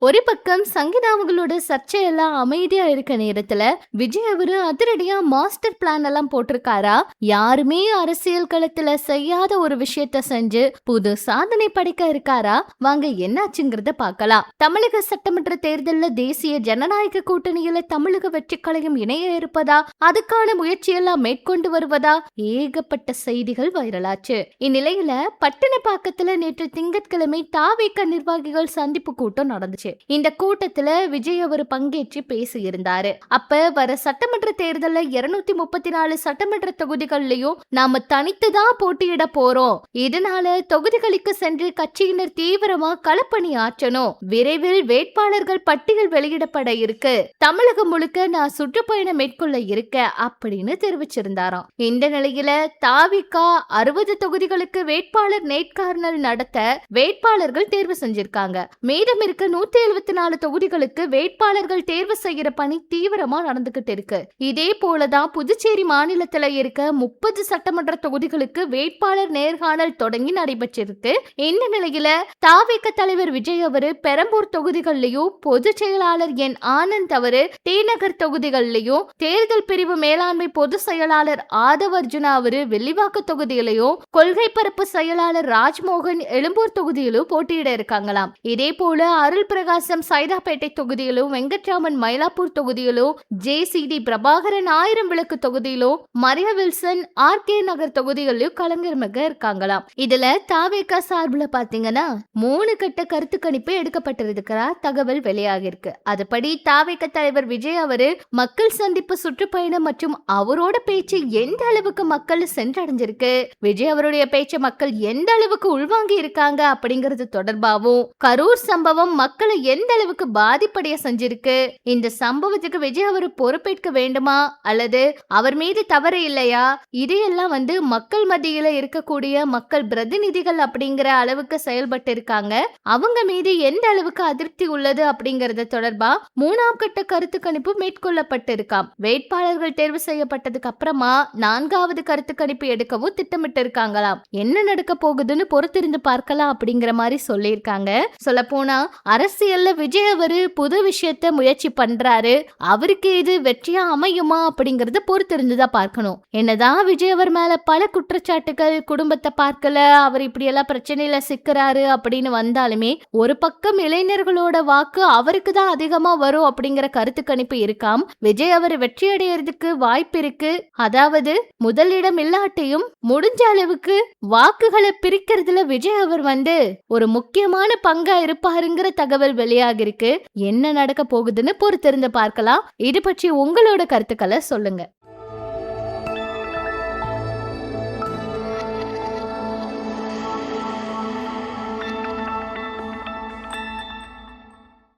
ஒரு பக்கம் சங்கீதாவுகளோட சர்ச்சையெல்லாம் அமைதியா இருக்க நேரத்துல விஜய் அவரு அதிரடியா மாஸ்டர் பிளான் எல்லாம் போட்டிருக்காரா? யாருமே அரசியல் களத்துல செய்யாத ஒரு விஷயத்த செஞ்சு புது சாதனை படைக்க இருக்காரா? வாங்க என்னாச்சுங்கிறத பார்க்கலாம். தமிழக சட்டமன்ற தேர்தல்ல தேசிய ஜனநாயக கூட்டணியில தமிழக வெற்றி கழகம் இணைய இருப்பதா, அதுக்கான முயற்சியெல்லாம் மேற்கொண்டு வருவதா ஏகப்பட்ட செய்திகள் வைரலாச்சு. இந்நிலையில பட்டினப்பாக்கத்துல நேற்று திங்கட்கிழமை தாவேக நிர்வாகிகள் சந்திப்பு கூட்டம் நடந்துச்சு. இந்த கூட்டத்துல விஜய் அவர் பங்கேற்று பேசியிருந்தாரு. அப்ப வர சட்டமன்ற தேர்தல்ல 234 சட்டமன்ற தொகுதிகள்லயும் நாம தனித்துதான் போட்டியிட போறோம். இதனால தொகுதிகளுக்கு சென்று கட்சியினர் தீவிரமா களப்பணி ஆற்றணும். விரைவில் வேட்பாளர்கள் பட்டியல் வெளியிடப்பட இருக்கு. தமிழகம் முழுக்க நான் சுற்றுப்பயணம் மேற்கொள்ள இருக்க அப்படின்னு தெரிவிச்சிருந்தாராம். இந்த நிலையில தாவிகா 60 தொகுதிகளுக்கு வேட்பாளர் நேர்காணல் நடத்த வேட்பாளர்கள் தேர்வு செஞ்சிருக்காங்க. மீதம் இருக்க 174 தொகுதிகளுக்கு வேட்பாளர்கள் தேர்வு செய்யற பணி தீவிரமா நடந்துகிட்டு இருக்கு. இதே போலதான் புதுச்சேரி மாநிலத்துல இருக்க 30 சட்டமன்ற தொகுதிகளுக்கு வேட்பாளர் நேர்காணல் தொடங்கி நடைபெற்றிருக்கு. இந்த நிலையில தாவேக தலைவர் விஜய் அவரு பெரம்பூர் தொகுதிகளிலையும், பொதுச் செயலாளர் என் ஆனந்த் அவரு டி நகர் தொகுதிகளிலையும், தேர்தல் பிரிவு மேலாண்மை பொதுச் செயலாளர் ஆதவ் அர்ஜுனா அவரு வெள்ளிவாக்கு தொகுதியிலையும், கொள்கை பரப்பு செயலாளர் ராஜ்மோகன் எழும்பூர் தொகுதியிலும் போட்டியிட இருக்காங்களாம். இதே போல அருள் பிரகாசம் சைதாப்பேட்டை தொகுதியிலும், வெங்கட்ராமன் மயிலாப்பூர் தொகுதியிலும், ஜேசிடி பிரபாகரன் ஆயிரம் விளக்கு தொகுதியிலும், மரியா வில்சன் ஆர்கே நகர் தொகுதிகளிலும் கலங்கரமாக இருக்காங்களாம். இதுல தாவேகா சார்பில் பாத்தீங்கன்னா 3 கட்ட கருத்து கணிப்பு எடுக்கப்பட்டிருக்கிறா தகவல் வெளியாகிருக்கு. அதுபடி தாவேக தலைவர் விஜய் அவரு மக்கள் சந்திப்பு சுற்றுப்பயணம் மற்றும் அவரோட பேச்சு எந்த அளவுக்கு மக்கள் சென்றடைஞ்சிருக்கு, விஜய் அவருடைய பேச்சை மக்கள் எந்த அளவுக்கு உள்வாங்கி இருக்காங்க அப்படிங்கிறது தொடர்பாகவும், கரூர் சம்பவம் மக்களை எந்த அளவுக்கு பாதிப்படைய செஞ்சிருக்கு, இந்த சம்பவத்துக்கு விஜய் அவர் பொறுப்பேற்க வேண்டுமா அல்லது அவர் மீது தவறு இல்லையா, இதையெல்லாம் மக்கள் மத்தியில இருக்கக்கூடிய மக்கள் பிரதிநிதிகள் அப்படிங்கிற அளவுக்கு செயல்பட்டு இருக்காங்க, அவங்க மீது எந்த அளவுக்கு அதிருப்தி உள்ளது அப்படிங்கறது தொடர்பா 3ஆம் கட்ட கருத்து கணிப்பு மேற்கொள்ளப்பட்டு இருக்காம். வேட்பாளர்கள் தேர்வு செய்யப்பட்டதுக்கு அப்புறமா 4வது கருத்து கணிப்பு எடுக்கவும் திட்டமிட்டு இருக்காங்களாம். என்ன நடக்க போகுதுன்னு பொறுத்திருந்து பார்க்கலாம் அப்படிங்கிற மாதிரி சொல்லியிருக்காங்க. சொல்ல போனா அரசியல்ல விஜய் அவரு புது விஷயத்த முயற்சி பண்றாரு. அவருக்கு இது வெற்றியா அமையுமா அப்படிங்கறத பொறுத்திருந்துதான் பார்க்கணும். என்னதான் விஜய் அவர் மேல பல குற்றச்சாட்டுகள், குடும்பத்தை பார்க்கல, அவர் இப்படி எல்லாம் பிரச்சனையில சிக்கிறாரு அப்படின்னு வந்தாலுமே ஒரு பக்கம் இளைஞர்களோட வாக்கு அவருக்கு தான் அதிகமா வரும் அப்படிங்கிற கருத்து கணிப்பு இருக்காம். விஜய் அவர் வெற்றி அடையறதுக்கு வாய்ப்பு இருக்கு. அதாவது முதலிடம் இல்லாட்டியும் முடிஞ்ச அளவுக்கு வாக்குகளை பிரிக்கிறதுல விஜய் அவர் ஒரு முக்கியமான பங்கா இருப்பாருங்கிற தகவல் வெளியாகிருக்கு. என்ன நடக்க போகுதுன்னு பொறுத்திருந்து பார்க்கலாம். இது பற்றி உங்களோட கருத்துக்களை சொல்லுங்க.